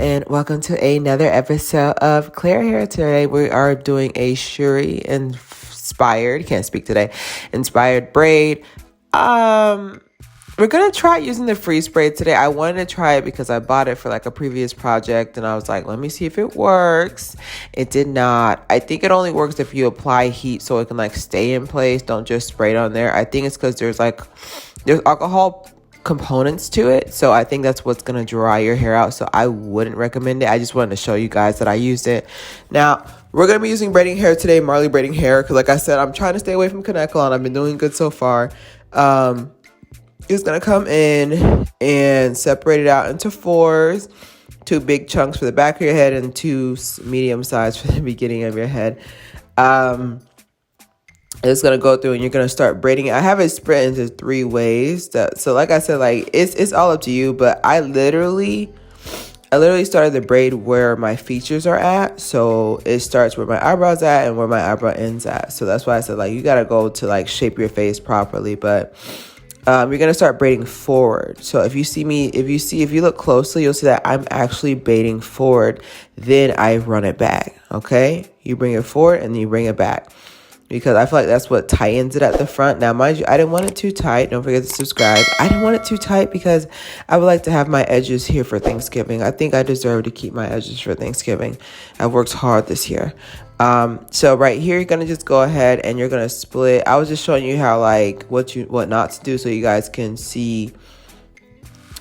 and welcome to another episode of Clear Hair. Today we are doing a Shuri inspired, can't speak today, inspired braid. We're gonna try using the freeze braid today. I wanted to try it because I bought it for like a previous project and I was like, let me see if it works. It did not. I think it only works if you apply heat so it can like stay in place. Don't just spray it on there. I think it's because there's alcohol components to it, so I think that's what's gonna dry your hair out, so I wouldn't recommend it. I just wanted to show you guys that I used it. Now we're gonna be using braiding hair today, Marley braiding hair, because like I said, I'm trying to stay away from connecticut and I've been doing good so far. It's gonna come in and separate it out into fours, 2 big chunks for the back of your head and 2 medium size for the beginning of your head. It's gonna go through and you're gonna start braiding it. I have it split into 3 ways. So like I said, like it's all up to you, but I literally started the braid where my features are at. So it starts where my eyebrows at and where my eyebrow ends at. So that's why I said like you gotta go to like shape your face properly. But you're gonna start braiding forward. So if you look closely, you'll see that I'm actually braiding forward. Then I run it back. Okay, you bring it forward and then you bring it back, because I feel like that's what tightens it at the front. Now, mind you, I didn't want it too tight. Don't forget to subscribe. I didn't want it too tight because I would like to have my edges here for Thanksgiving. I think I deserve to keep my edges for Thanksgiving. I've worked hard this year. So right here, you're going to just go ahead and you're going to split. I was just showing you how, like, what not to do so you guys can see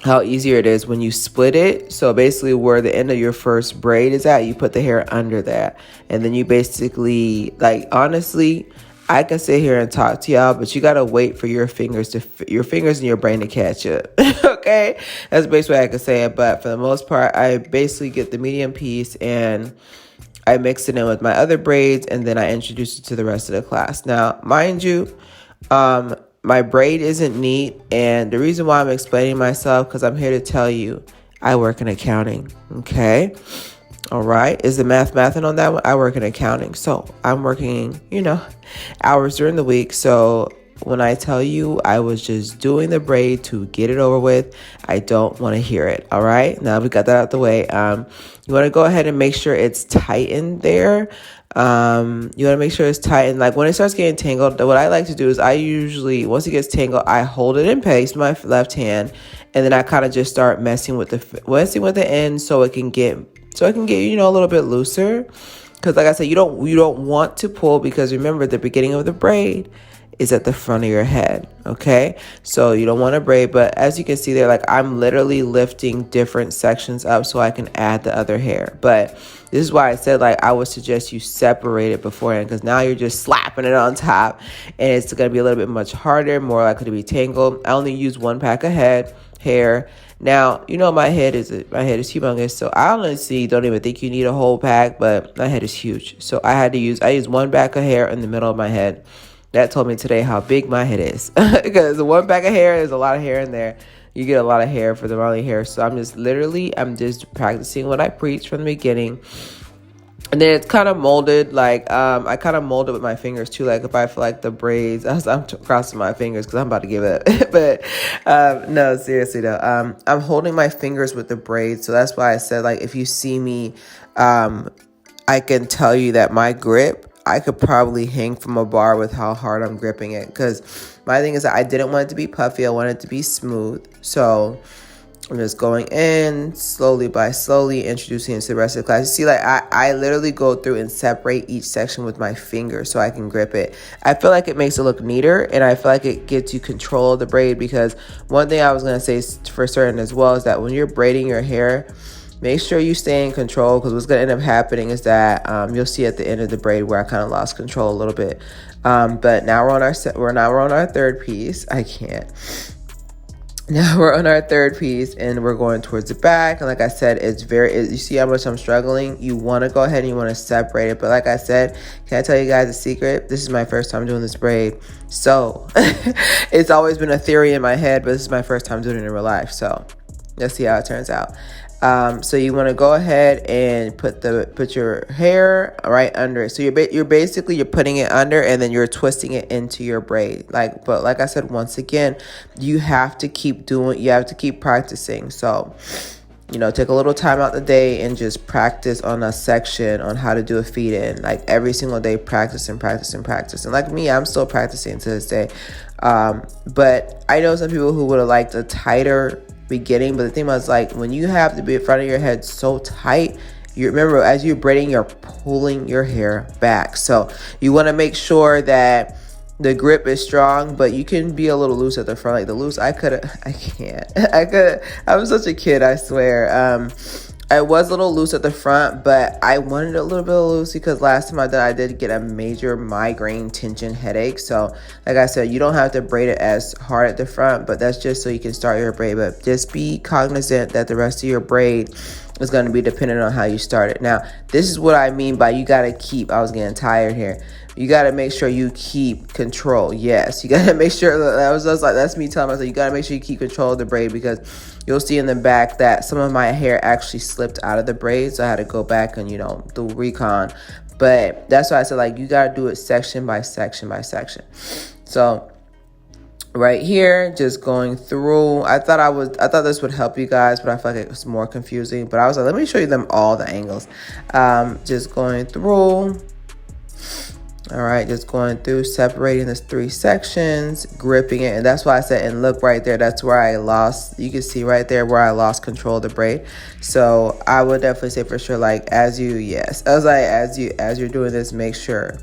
how easier it is when you split it. So basically where the end of your first braid is at, you put the hair under that. And then you basically, like, honestly, I can sit here and talk to y'all, but you got to wait for your fingers and your brain to catch up. Okay? That's basically what I can say it. But for the most part, I basically get the medium piece and I mix it in with my other braids, and then I introduce it to the rest of the class. Now, mind you, my braid isn't neat, and the reason why I'm explaining myself, because I'm here to tell you I work in accounting, okay? All right, is the mathing on that one? I work in accounting, so I'm working, hours during the week. So when I tell you I was just doing the braid to get it over with, I don't want to hear it, all right? Now we got that out the way. You want to go ahead and make sure it's tightened there. You want to make sure it's tightened. Like when it starts getting tangled, what I like to do is I usually, once it gets tangled, I hold it in place with my left hand, and then I kind of just start messing with the end so it can get a little bit looser. Because like I said, you don't want to pull, because remember the beginning of the braid is at the front of your head, okay? So you don't want to braid, but as you can see there, like I'm literally lifting different sections up so I can add the other hair. But this is why I said, like, I would suggest you separate it beforehand, because now you're just slapping it on top and it's going to be a little bit much harder, more likely to be tangled. I only use 1 pack of hair. Now, my head is humongous, so I honestly don't even think you need a whole pack, but my head is huge. So I used 1 pack of hair in the middle of my head. That told me today how big my head is, because the 1 pack of hair, there's a lot of hair in there. You get a lot of hair for the Marley hair. So I'm just practicing what I preach from the beginning. And then it's kind of molded, like, I kind of molded with my fingers too. Like if I feel like the braids, I'm crossing my fingers because I'm about to give it up. But no, seriously though, I'm holding my fingers with the braids. So that's why I said, like, if you see me, I can tell you that my grip, I could probably hang from a bar with how hard I'm gripping it. Because my thing is that I didn't want it to be puffy. I wanted it to be smooth. So I'm just going in slowly introducing it to the rest of the class. You see, like I literally go through and separate each section with my finger so I can grip it. I feel like it makes it look neater, and I feel like it gives you control of the braid. Because one thing I was going to say for certain as well is that when you're braiding your hair, make sure you stay in control, because what's going to end up happening is that you'll see at the end of the braid where I kind of lost control a little bit. But now we're on our third piece. Now we're on our third piece and we're going towards the back. And like I said, you see how much I'm struggling? You want to go ahead and you want to separate it. But like I said, can I tell you guys a secret? This is my first time doing this braid. So it's always been a theory in my head, but this is my first time doing it in real life. So let's see how it turns out. So you want to go ahead and put your hair right under it. So you're basically putting it under, and then you're twisting it into your braid. But like I said, once again, you have to keep practicing. So you know, take a little time out the day and just practice on a section on how to do a feed in. Like every single day, practice and practice and practice. And like me, I'm still practicing to this day. But I know some people who would have liked a tighter beginning, but the thing was, like, when you have the front of your head so tight, you remember as you're braiding, you're pulling your hair back. So you want to make sure that the grip is strong, but you can be a little loose at the front. Like the loose, I can't. I was such a kid, I swear. I was a little loose at the front, but I wanted a little bit loose because last time I did get a major migraine tension headache. So like I said, you don't have to braid it as hard at the front, but that's just so you can start your braid. But just be cognizant that the rest of your braid is going to be dependent on how you start it. Now, this is what I mean by you got to keep, I was getting tired here. You got to make sure you keep control. Yes, you got to make sure that's me telling myself, you got to make sure you keep control of the braid, because you'll see in the back that some of my hair actually slipped out of the braid. So I had to go back and, you know, do recon. But that's why I said, like, you got to do it section by section by section. So right here, just going through, I thought this would help you guys, but I feel like it was more confusing. But I was like, let me show you them all the angles. Just going through. All right, just going through, separating this 3 sections, gripping it. And that's why I said, and look right there, that's where I lost, you can see right there where I lost control of the braid. So I would definitely say for sure, like, as you're doing this, make sure.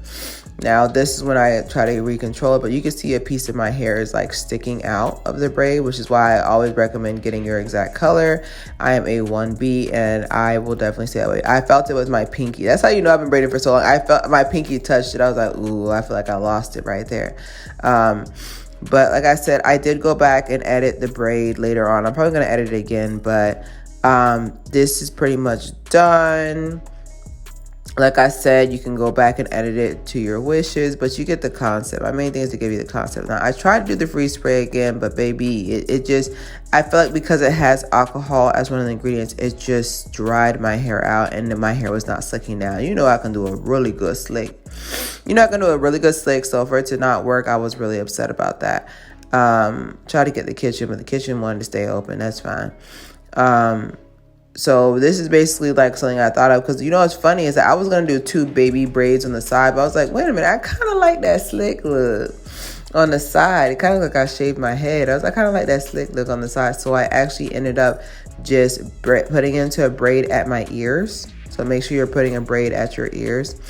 Now, this is when I try to re-control it, but you can see a piece of my hair is like sticking out of the braid, which is why I always recommend getting your exact color. I am a 1B, and I will definitely say that way. I felt it with my pinky. That's how you know I've been braiding for so long. I felt my pinky touched it. I was like, ooh, I feel like I lost it right there. But like I said, I did go back and edit the braid later on. I'm probably going to edit it again, but this is pretty much done. Like I said, you can go back and edit it to your wishes, but you get the concept. My main thing is to give you the concept. Now, I tried to do the freeze spray again, but baby, it just, I feel like because it has alcohol as one of the ingredients, it just dried my hair out, and then my hair was not slicking down. You know I can do a really good slick. You're not going to do a really good slick, so for it to not work, I was really upset about that. Try to get the kitchen, but the kitchen wanted to stay open. That's fine. So this is basically like something I thought of, because you know what's funny is that I was going to do 2 baby braids on the side, but I was like, wait a minute, I kind of like that slick look on the side. It kind of looked like I shaved my head. I kind of like that slick look on the side. So I actually ended up just putting into a braid at my ears. So make sure you're putting a braid at your ears.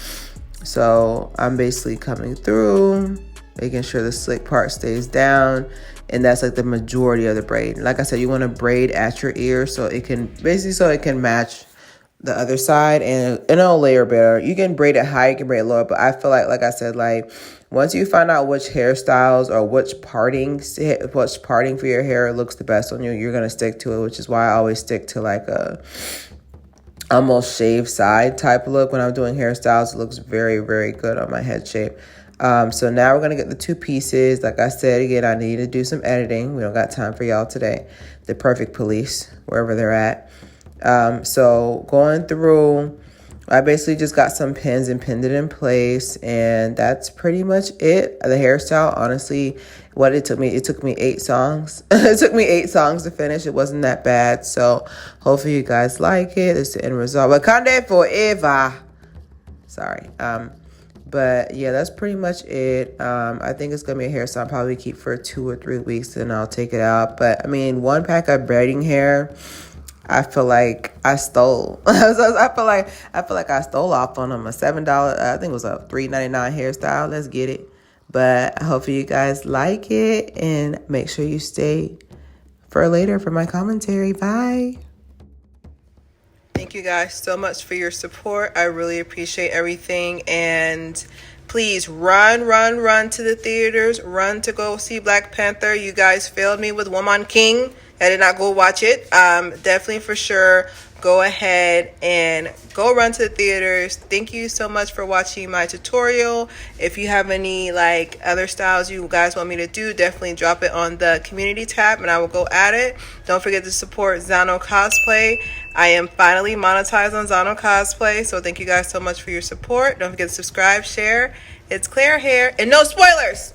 So I'm basically coming through, making sure the slick part stays down. And that's like the majority of the braid. Like I said, you want to braid at your ear so it can match the other side, and it'll layer better. You can braid it high, you can braid it lower, but I feel like I said, like, once you find out which hairstyles or which parting for your hair looks the best on you, you're gonna stick to it, which is why I always stick to like a almost shaved side type of look when I'm doing hairstyles. It looks very, very good on my head shape. So now we're going to get the 2 pieces. Like I said, again, I need to do some editing. We don't got time for y'all today. The perfect police, wherever they're at. So going through, I basically just got some pins and pinned it in place. And that's pretty much it. The hairstyle, honestly, it took me 8 songs. It took me 8 songs to finish. It wasn't that bad. So hopefully you guys like it. It's the end result. Wakanda Forever. Sorry. But yeah, that's pretty much it. I think it's gonna be a hairstyle I'll probably keep for 2 or 3 weeks, and I'll take it out. But I mean, 1 pack of braiding hair, I feel like I stole. I feel like I stole off on them. A $7, I think it was a $3.99 hairstyle. Let's get it. But I hope you guys like it, and make sure you stay for later for my commentary. Bye. Thank you guys so much for your support. I really appreciate everything. And please run to the theaters. Run to go see Black Panther. You guys failed me with Woman King. I did not go watch it. Definitely for sure, go ahead and go run to the theaters. Thank you so much for watching my tutorial. If you have any like other styles you guys want me to do, definitely drop it on the community tab and I will go at it. Don't forget to support Zanno Cosplay. I am finally monetized on Zanno Cosplay, so thank you guys so much for your support. Don't forget to subscribe, share. It's Claire Haire, and no spoilers!